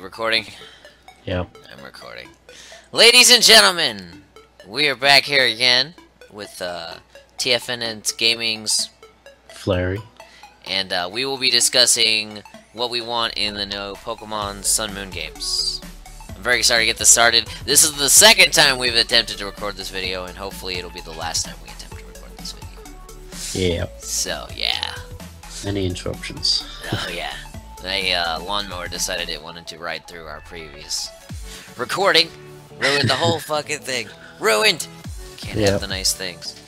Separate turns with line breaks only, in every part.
recording?
Yep.
I'm recording. Ladies and gentlemen, we are back here again with TFN Gaming's
Flurry.
and we will be discussing what we want in the new Pokemon Sun Moon games. I'm very excited to get this started. This is the second time we've attempted to record this video, and hopefully it'll be the last time we attempt to record this video.
Yep.
So, yeah.
Any interruptions?
Oh, yeah. A lawnmower decided it wanted to ride through our previous recording. Ruined the whole fucking thing. Ruined! Can't have the nice things.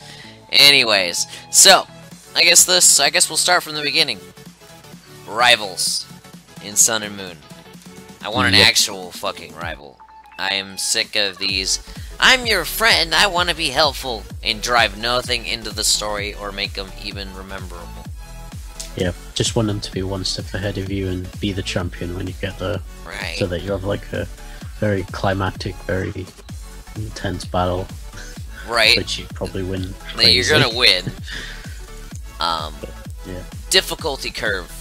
Anyways, so, I guess we'll start from the beginning. Rivals in Sun and Moon. I want an actual fucking rival. I am sick of these, I'm your friend, I want to be helpful, and drive nothing into the story or make them even rememberable.
Yeah, just want them to be one step ahead of you and be the champion when you get there.
Right.
So that you have like a very climactic, very intense battle.
Right.
Which you probably win.
That you're gonna win.
Yeah.
Difficulty curve.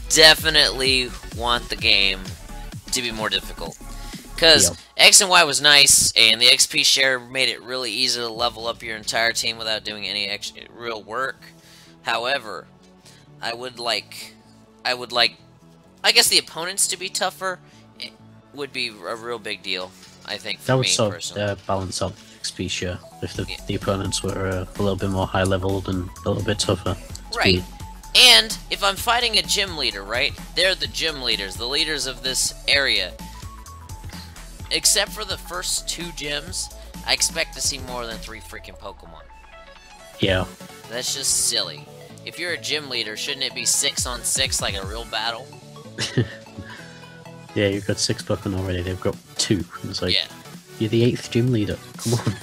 Definitely want the game to be more difficult. Because X and Y was nice, and the XP share made it really easy to level up your entire team without doing any extra real work. However, I guess the opponents to be tougher would be a real big deal, I think, for
that would
me
sort
personally.
of balance out XP share if the opponents were a little bit more high leveled and a little bit tougher.
Right. And if I'm fighting a gym leader, right? They're the gym leaders, the leaders of this area. Except for the first 2 gyms, I expect to see more than 3 freaking Pokemon.
Yeah.
That's just silly. If you're a gym leader, shouldn't it be 6-on-6 like a real battle?
Yeah, you've got 6 Pokemon already, they've got 2. It's like,
yeah.
You're the 8th gym leader, come on.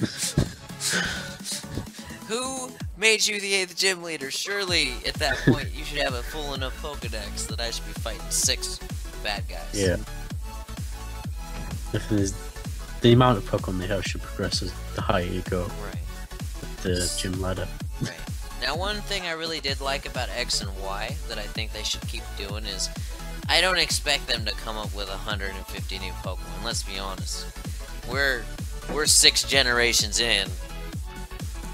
Who made you the 8th gym leader? Surely, at that point, you should have a full enough Pokedex that I should be fighting 6 bad guys.
Yeah. The amount of Pokemon they have should progress as the higher you go.
Right.
With the gym ladder.
Right. Now, one thing I really did like about X and Y that I think they should keep doing is I don't expect them to come up with 150 new Pokemon. Let's be honest. We're 6 generations in.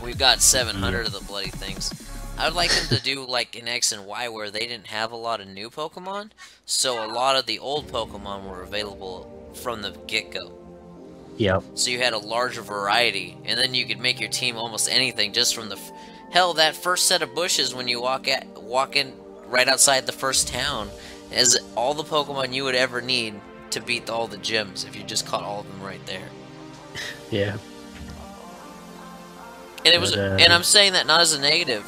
We've got 700 of the bloody things. I would like them to do like in X and Y where they didn't have a lot of new Pokemon, so a lot of the old Pokemon were available from the get-go.
Yep.
So you had a larger variety, and then you could make your team almost anything just from the... Hell, that first set of bushes when you walk in right outside the first town is all the Pokemon you would ever need to beat all the gyms if you just caught all of them right there.
Yeah.
And it was, and I'm saying that not as a negative,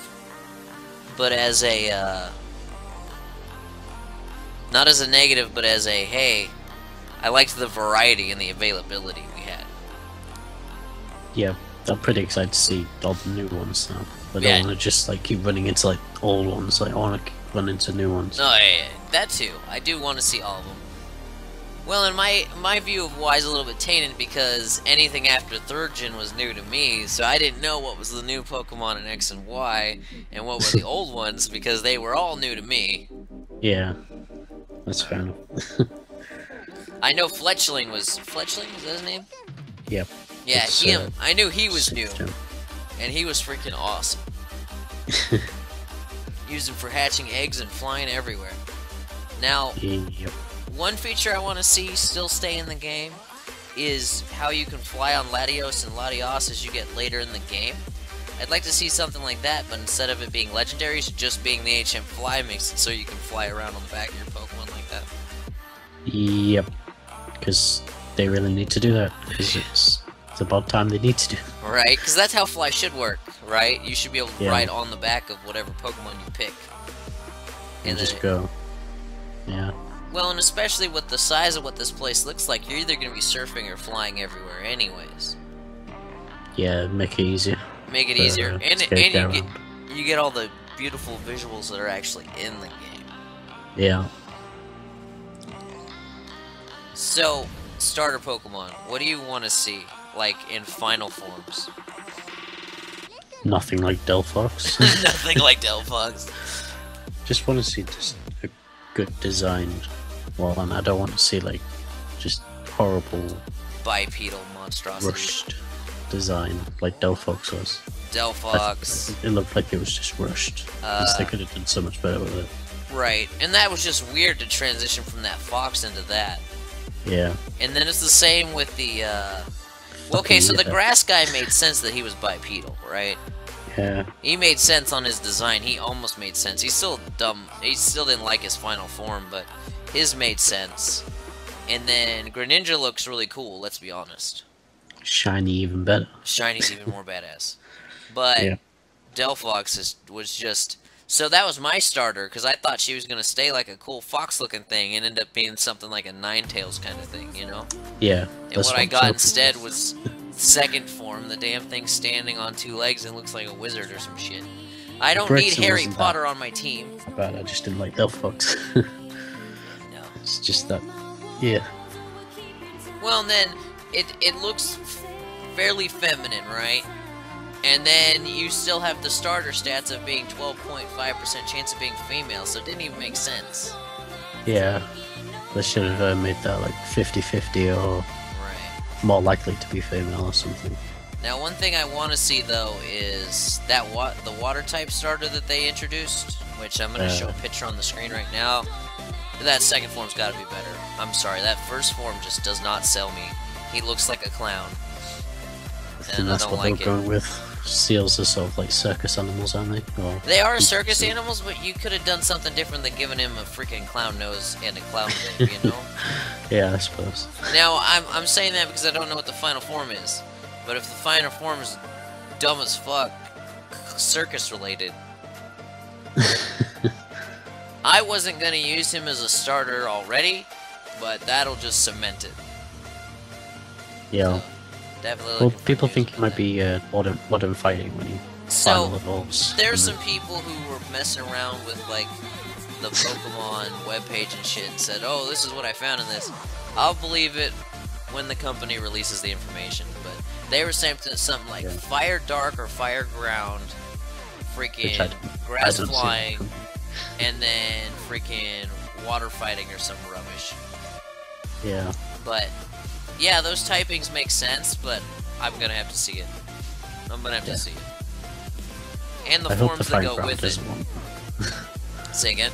but as a, not as a negative, but as a, hey, I liked the variety and the availability we had.
Yeah, I'm pretty excited to see all the new ones now. I don't want to just like keep running into like old ones. Like I want to run into new ones.
No, yeah, that too. I do want to see all of them. Well, in my view of Y is a little bit tainted because anything after 3rd gen was new to me, so I didn't know what was the new Pokemon in X and Y and what were the old ones because they were all new to me.
Yeah, that's fair enough.
I know Fletchling was that his name?
Yep.
Yeah, I knew he was new, and he was freaking awesome. Used him for hatching eggs and flying everywhere. Now, one feature I want to see still stay in the game is how you can fly on Latios and Latios as you get later in the game. I'd like to see something like that, but instead of it being legendaries, just being the HM Fly makes it so you can fly around on the back of your Pokemon like that.
Yep. Because they really need to do that. Because it's about time they need to do it.
Right, because that's how Fly should work, right? You should be able to ride on the back of whatever Pokemon you pick.
And just go. Yeah.
Well, and especially with the size of what this place looks like, you're either going to be surfing or flying everywhere anyways.
Yeah, make it easier.
Make it easier. And you get all the beautiful visuals that are actually in the game.
Yeah.
So, starter Pokemon, what do you want to see, like, in final forms?
Nothing like Delphox.
Nothing like Delphox.
Just want to see just a good designed Well, and I don't want to see like just horrible
Bipedal monstrosity.
rushed design like Delphox was.
Delphox.
It looked like it was just rushed. They could have done so much better with it.
Right, and that was just weird to transition from that fox into that.
Yeah.
And then it's the same with the, okay, so the grass guy made sense that he was bipedal, right?
Yeah.
He made sense on his design. He almost made sense. He's still dumb. He still didn't like his final form, but his made sense. And then Greninja looks really cool, let's be honest.
Shiny even better.
Shiny's even more badass. But
yeah.
Delphox was just... So that was my starter, because I thought she was going to stay like a cool fox-looking thing and end up being something like a Ninetales kind of thing, you know?
Yeah.
And what I got instead was second form, the damn thing standing on two legs and looks like a wizard or some shit. I don't need Harry Potter on my team.
But I just didn't like Delphox.
No.
It's just that... Yeah.
Well, and then it looks fairly feminine, right? And then you still have the starter stats of being 12.5% chance of being female, so it didn't even make sense.
Yeah. They should have made that like 50-50 or
right.
more likely to be female or something.
Now, one thing I want to see, though, is that the water-type starter that they introduced, which I'm going to show a picture on the screen right now. That second form's got to be better. I'm sorry, that first form just does not sell me. He looks like a clown.
And that's what they're going with. Seals are sort of like circus animals, aren't they? Or
they are circus animals, but you could have done something different than giving him a freaking clown nose and a clown lip, you know?
Yeah, I suppose.
Now, I'm saying that because I don't know what the final form is. But if the final form is dumb as fuck, circus-related, I wasn't going to use him as a starter already, but that'll just cement it.
Yeah.
So, definitely.
Well, people think it might be modern fighting when you final evolves.
There's some people who were messing around with like the Pokemon webpage and shit and said, "Oh, this is what I found in this." I'll believe it when the company releases the information, but they were saying something like Fire Dark or Fire Ground, freaking Grass Flying, and then freaking Water Fighting or some rubbish.
Yeah.
But yeah, those typings make sense, but I'm gonna have to see it. I'm gonna have to see it. And the forms that go with it. Say again?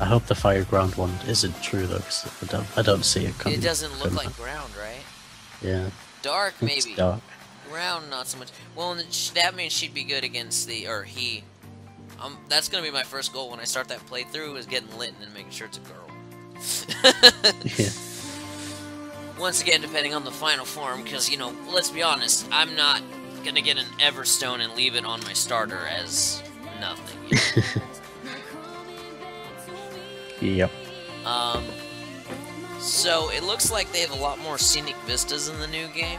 I hope the Fire Ground one isn't true though, because I don't see it coming.
It doesn't look like ground, right?
Yeah.
Dark, maybe.
It's dark.
Ground, not so much. Well, that means she'd be good against he. That's gonna be my first goal when I start that playthrough, is getting Litten and making sure it's a girl.
Yeah.
Once again, depending on the final form, because, you know, let's be honest, I'm not gonna get an Everstone and leave it on my starter as nothing. You know?
Yep.
So it looks like they have a lot more scenic vistas in the new game,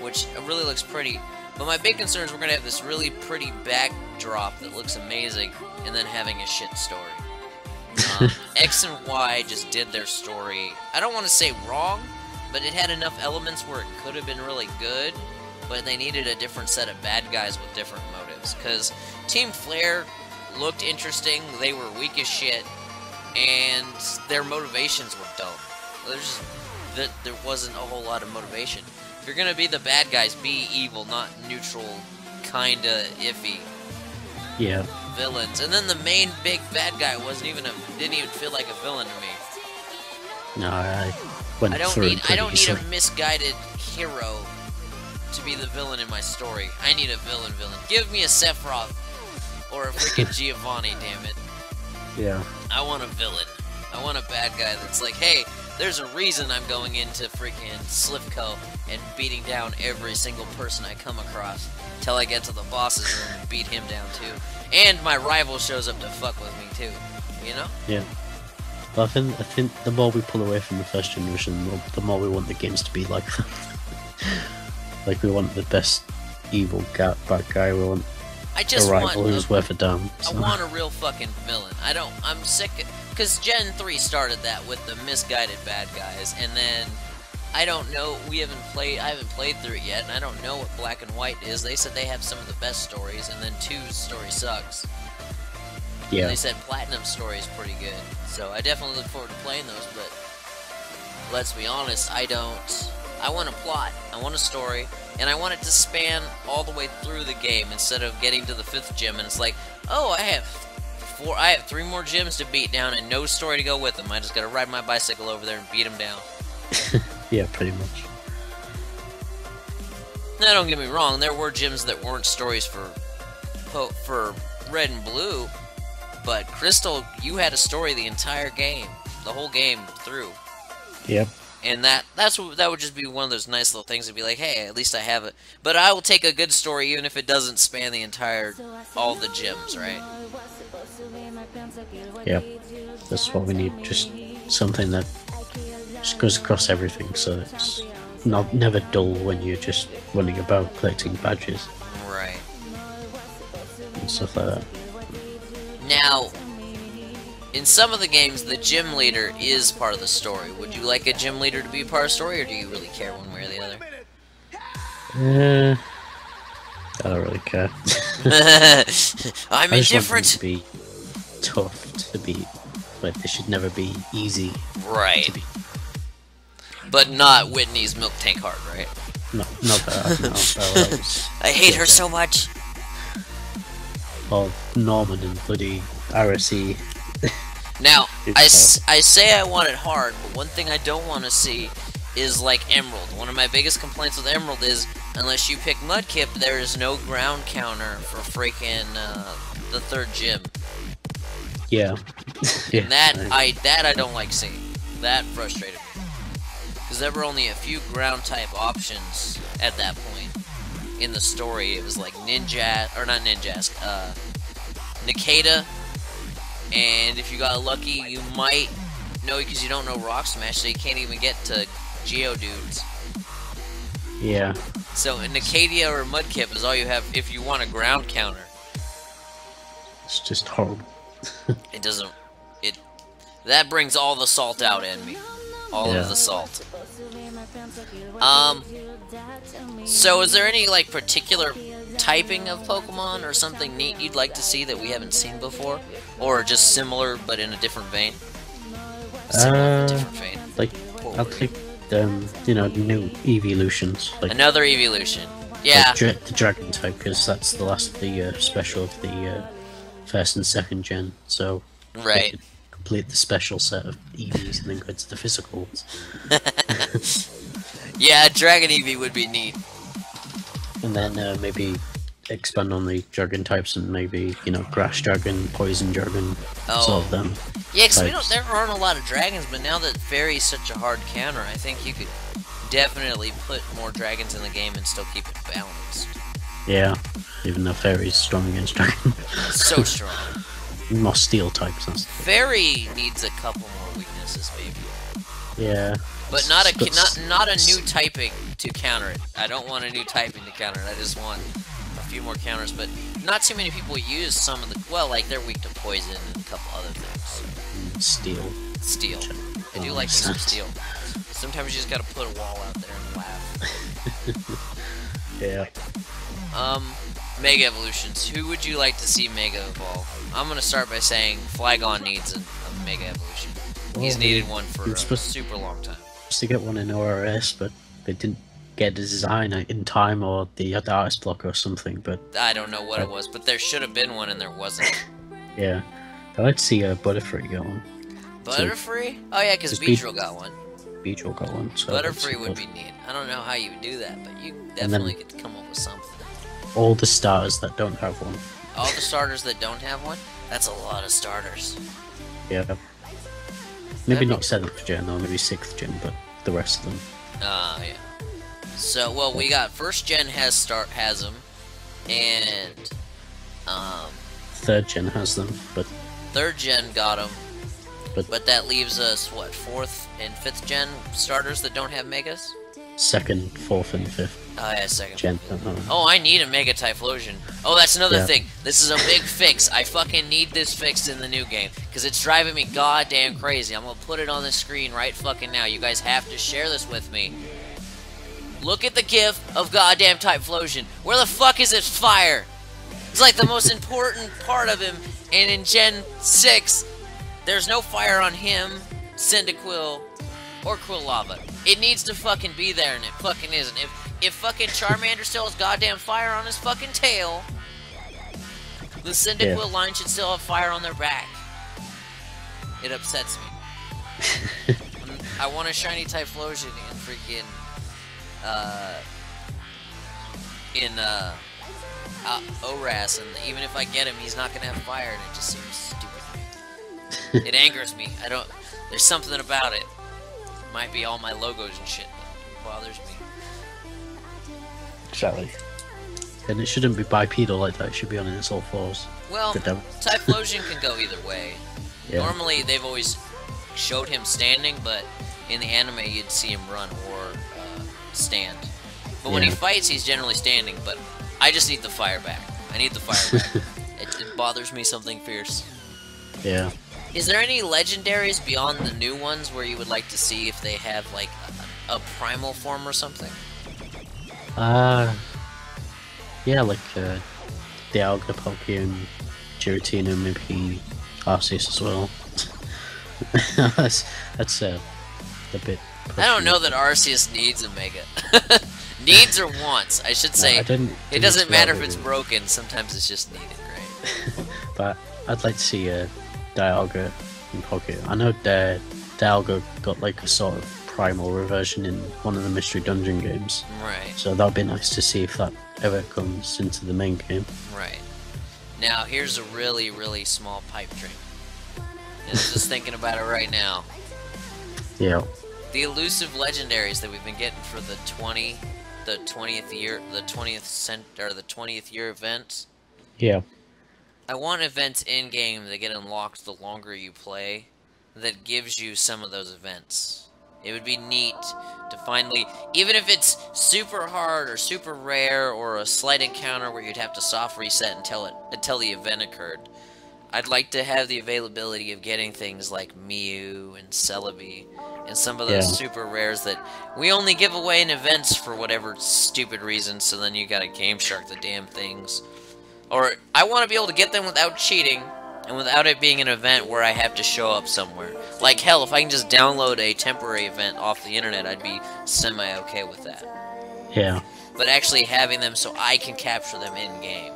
which really looks pretty. But my big concern is we're gonna have this really pretty backdrop that looks amazing, and then having a shit story. X and Y just did their story. I don't want to say wrong, but it had enough elements where it could have been really good, but they needed a different set of bad guys with different motives. Because Team Flare looked interesting, they were weak as shit, and their motivations were dumb. There wasn't a whole lot of motivation. If you're gonna be the bad guys, be evil, not neutral, kinda iffy.
Yeah.
Villains. And then the main big bad guy didn't even feel like a villain to me.
No, I
don't need a misguided hero to be the villain in my story. I need a villain. Give me a Sephiroth or a freaking Giovanni, damn it.
Yeah.
I want a villain. I want a bad guy that's like, hey, there's a reason I'm going into freaking Slivco and beating down every single person I come across till I get to the boss's room and beat him down too. And my rival shows up to fuck with me too. You know?
Yeah. But I think the more we pull away from the first generation, the more we want the games to be like that. Like, we want the best evil bad guy. We want a rival who's worth a damn. So.
I want a real fucking villain. I'm sick, because Gen 3 started that with the misguided bad guys, and then I don't know, I haven't played through it yet, and I don't know what Black and White is. They said they have some of the best stories, and then 2's story sucks.
Yeah.
They said Platinum Story is pretty good, so I definitely look forward to playing those, but let's be honest, I don't. I want a plot, I want a story, and I want it to span all the way through the game instead of getting to the 5th gym and it's like, oh, I have 3 more gyms to beat down and no story to go with them. I just gotta ride my bicycle over there and beat them down.
Yeah, pretty much.
Now, don't get me wrong, there were gyms that weren't stories for Red and Blue, but Crystal, you had a story the entire game, the whole game through.
Yep.
And that would just be one of those nice little things to be like, hey, at least I have it. But I will take a good story even if it doesn't span the entire, all the gyms, right?
Yep. That's what we need, just something that just goes across everything, so it's never dull when you're just running about collecting badges.
Right.
And stuff like that.
Now, in some of the games, the gym leader is part of the story. Would you like a gym leader to be a part of the story, or do you really care one way or the other?
I don't really care.
I'm indifferent.
To be tough to beat, but they should never be easy.
Right.
To beat.
But not Whitney's Milk Tank Heart, right?
No, not that. No,
I hate her so much.
Or Norman and bloody RSE.
Now, I say I want it hard, but one thing I don't want to see is like Emerald. One of my biggest complaints with Emerald is, unless you pick Mudkip, there is no ground counter for freaking the 3rd gym.
Yeah. Yeah.
And that I don't like seeing. That frustrated me. Because there were only a few ground type options at that point in the story. It was like Nikita. And if you got lucky, you might know, because you don't know Rock Smash, so you can't even get to Geodudes.
Yeah.
So in Nicadia or Mudkip is all you have if you want a ground counter.
It's just horrible.
It doesn't... That brings all the salt out in me. All of the salt. So is there any, like, particular typing of Pokemon or something neat you'd like to see that we haven't seen before? Or just similar but in a different vein?
Like, I'll take you know, new evolutions. Like
another evolution. Yeah.
Like the Dragon type, because that's the last of the special of the 1st and 2nd gen. So
right.
Complete the special set of EVs and then go to the physicals.
Yeah, Dragon Eevee would be neat.
And then maybe expand on the dragon types and maybe, you know, Grass Dragon, Poison Dragon, sort of them.
Yeah, because there aren't a lot of dragons, but now that Fairy's such a hard counter, I think you could definitely put more dragons in the game and still keep it balanced.
Yeah, even though Fairy's strong against dragon.
So strong.
More steel types.
Fairy needs a couple more weaknesses, maybe.
Yeah.
But not a new typing to counter it. I don't want a new typing to counter it. I just want a few more counters. But not too many people use some of the... Well, like, they're weak to poison and a couple other things.
Steel.
Steel. I do like some steel. Sometimes you just gotta put a wall out there and laugh.
Yeah.
Mega Evolutions. Who would you like to see Mega evolve? I'm gonna start by saying Flygon needs a Mega Evolution. He's needed one for a super long time.
To get one in ORS, but they didn't get the design in time, or the artist block or something. But
I don't know what it was, but there should have been one and there wasn't.
Yeah, I'd like to see Butterfree get one.
Butterfree? Oh yeah, because Beedrill got one.
Beedrill got one. So
Butterfree would be neat. I don't know how you would do that, but you definitely could come up with something.
All the starters that don't have one.
All the starters that don't have one? That's a lot of starters.
Yeah. Maybe not 7th gen, or maybe 6th gen, but the rest of them.
Yeah. So, well, we got 1st gen has them, and
3rd gen has them, but
3rd gen got them. But that leaves us what, 4th and 5th gen starters that don't have megas?
2nd, 4th, and 5th.
Oh yeah, 2nd.
Gen.
Oh, I need a Mega Typhlosion. Oh, that's another thing. This is a big fix. I fucking need this fixed in the new game, because it's driving me goddamn crazy. I'm gonna put it on the screen right fucking now. You guys have to share this with me. Look at the GIF of goddamn Typhlosion. Where the fuck is its fire? It's like the most important part of him, and in Gen 6, there's no fire on him, Cyndaquil, or Quilava. It needs to fucking be there, and it fucking isn't. If fucking Charmander still has goddamn fire on his fucking tail, the Cyndaquil line should still have fire on their back. It upsets me. I want a shiny Typhlosion in freaking, ORAS, and even if I get him, he's not gonna have fire, and it just seems stupid. It angers me. There's something about it. It might be all my logos and shit, but it bothers me.
Exactly. And it shouldn't be bipedal like that, it should be on its all fours.
Well, Typhlosion can go either way.
Yeah.
Normally, they've always showed him standing, but in the anime, you'd see him run or stand. But when he fights, he's generally standing, but I just need the fire back. I need the fire back. It bothers me something fierce.
Yeah.
Is there any legendaries beyond the new ones where you would like to see if they have, like, a primal form or something?
Yeah, like, Dialga, Palkia, Giratina, maybe Arceus as well. that's a bit...
I don't know that Arceus needs a Mega. Needs or wants, I should say. It doesn't matter if it's broken, sometimes it's just needed, right?
But I'd like to see Dialga in Pocket. I know Dialga got like a sort of primal reversion in one of the Mystery Dungeon games.
Right.
So that'd be nice to see if that ever comes into the main game.
Right. Now, here's a really, really small pipe dream. And I'm just thinking about it right now.
Yeah.
The elusive legendaries that we've been getting for the 20th year events.
Yeah.
I want events in game that get unlocked the longer you play that gives you some of those events. It would be neat to finally, even if it's super hard or super rare or a slight encounter where you'd have to soft reset until the event occurred. I'd like to have the availability of getting things like Mew and Celebi and some of those super rares that we only give away in events for whatever stupid reason, so then you gotta Game Shark the damn things. Or, I want to be able to get them without cheating, and without it being an event where I have to show up somewhere. Like, hell, if I can just download a temporary event off the internet, I'd be semi-okay with that.
Yeah.
But actually having them so I can capture them in-game.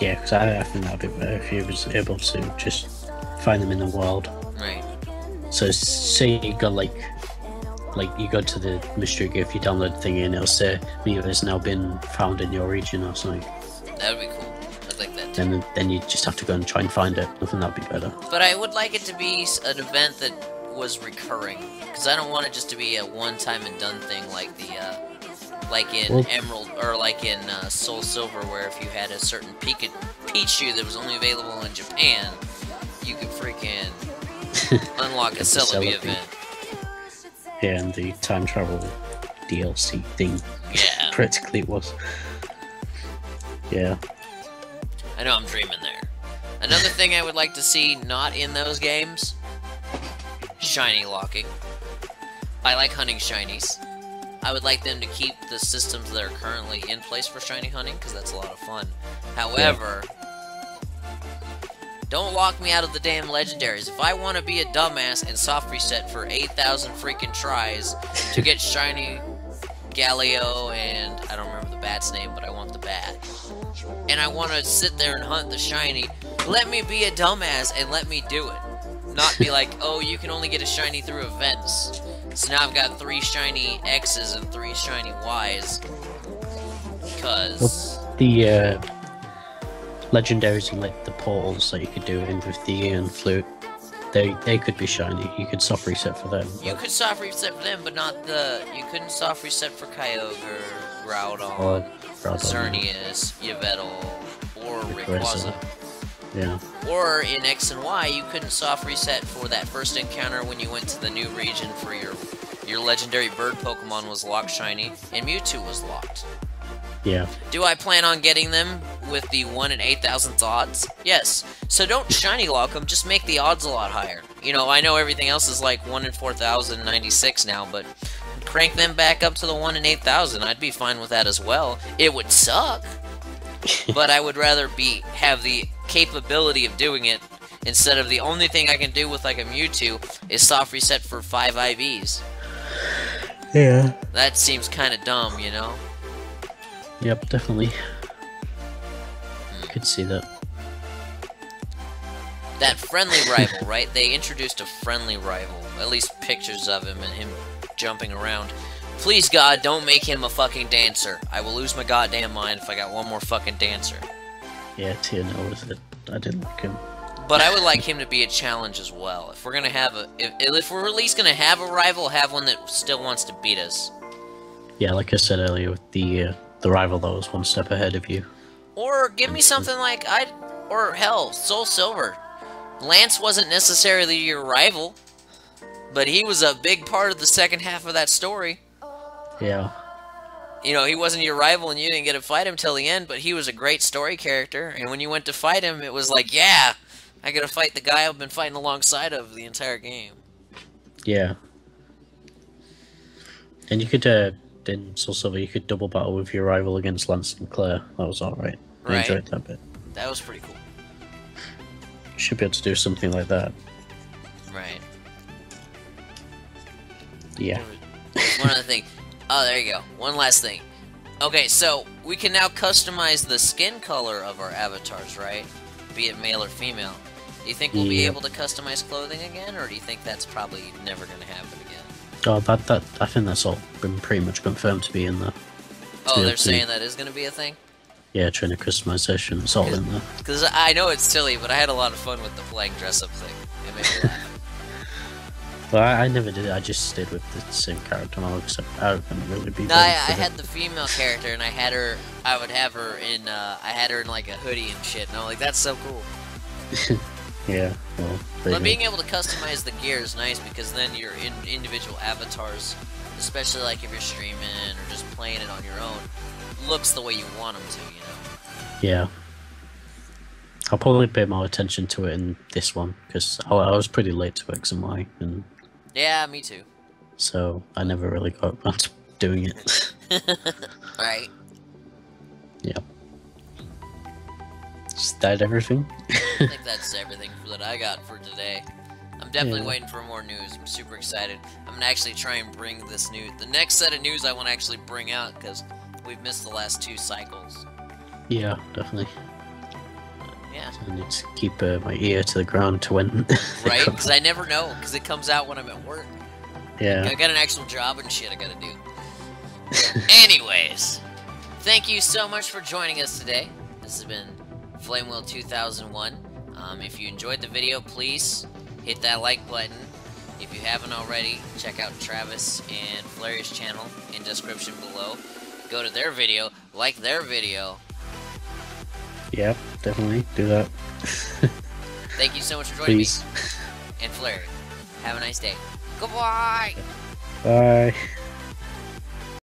Yeah, because I think that'd be better if you was able to just find them in the wild.
Right.
So, say you got like you go to the mystery gift, you download the thing and it'll say Mew has now been found in your region or something.
That would be cool. I'd like that too.
Then you just have to go and try and find it. I think that'd be better.
But I would like it to be an event that was recurring, because I don't want it just to be a one-time and done thing like the like in Emerald or like in Soul Silver, where if you had a certain Pichu that was only available in Japan, you could freaking unlock a Celebi event.
Yeah, and the time travel DLC thing.
Yeah.
Practically it was. Yeah.
I know I'm dreaming there. Another thing I would like to see not in those games, shiny locking. I like hunting shinies. I would like them to keep the systems that are currently in place for shiny hunting, because that's a lot of fun. However, don't lock me out of the damn legendaries. If I want to be a dumbass and soft reset for 8,000 freaking tries to get shiny Galio and I don't remember the bat's name, but I want the bat. And I want to sit there and hunt the shiny. Let me be a dumbass and let me do it. Not be like, oh, you can only get a shiny through events. So now I've got 3 shiny X's and 3 shiny Y's. Because...
The, legendaries and like the portals that you could do in with the and flute, they could be shiny. You could soft reset for them.
You could soft reset for them, but not the... You couldn't soft reset for Kyogre, Groudon,
or
Xerneas, Yveltal, or Rayquaza.
Yeah.
Or in X and Y, you couldn't soft reset for that first encounter when you went to the new region for your legendary bird Pokemon was locked shiny, and Mewtwo was locked.
Yeah.
Do I plan on getting them with the 1 in 8,000 odds? Yes. So don't shiny lock them, just make the odds a lot higher. You know, I know everything else is like 1 in 4,096 now, but crank them back up to the 1 in 8,000. I'd be fine with that as well. It would suck, but I would rather have the capability of doing it instead of the only thing I can do with like a Mewtwo is soft reset for 5 IVs.
Yeah.
That seems kind of dumb, you know?
Yep, definitely. Could see that.
That friendly rival, right? They introduced a friendly rival. At least pictures of him and him jumping around. Please, God, don't make him a fucking dancer. I will lose my goddamn mind if I got one more fucking dancer.
Yeah, TNO was it. I didn't like him.
But I would like him to be a challenge as well. If we're gonna have if we're at least gonna have a rival, have one that still wants to beat us.
Yeah, like I said earlier, with the rival that was one step ahead of you.
Or give me something like or hell, Soul Silver. Lance wasn't necessarily your rival, but he was a big part of the second half of that story.
Yeah.
You know, he wasn't your rival and you didn't get to fight him till the end, but he was a great story character, and when you went to fight him, it was like, yeah, I gotta fight the guy I've been fighting alongside of the entire game.
Yeah. And you could, in Soul Silver, you could double battle with your rival against Lance and Claire. That was alright. I enjoyed that bit.
That was pretty cool.
Should be able to do something like that.
Right.
Yeah.
One other thing. Oh, there you go. One last thing. Okay, so we can now customize the skin color of our avatars, right? Be it male or female. Do you think we'll be able to customize clothing again, or do you think that's probably never going to happen again?
Oh, that I think that's all been pretty much confirmed to be in there.
Oh, they're saying that is going to be a thing?
Yeah, trainer customization, it's all in there.
Because I know it's silly, but I had a lot of fun with the flag dress-up thing. It made me laugh.
Well, I never did it. I just stayed with the same character model, except I wouldn't really be.
No, I had the female character, and I had her. I would have her in. I had her in like a hoodie and shit. And I'm like, that's so cool.
Yeah. Well,
but being able to customize the gear is nice because then your individual avatars, especially like if you're streaming or just playing it on your own, looks the way you want them to. You know.
Yeah. I'll probably pay more attention to it in this one because I was pretty late to X and Y, and
yeah, me too.
So I never really got around to doing it.
Right.
Yeah. Is that everything?
I think that's everything that I got for today. I'm definitely waiting for more news. I'm super excited. I'm gonna actually try and bring this news. The next set of news I want to actually bring out because we've missed the last 2 cycles.
Yeah, definitely.
Yeah.
So I need to keep my ear to the ground to when.
Right, because I never know, because it comes out when I'm at work.
Yeah.
I got an actual job and shit I gotta do. Anyways, thank you so much for joining us today. This has been Flamewheel 2001. If you enjoyed the video, please hit that like button. If you haven't already, check out Travis and Flare's channel in description below. Go to their video, like their video.
Yeah, definitely do that.
Thank you so much for joining me. And Flare, have a nice day. Goodbye!
Bye.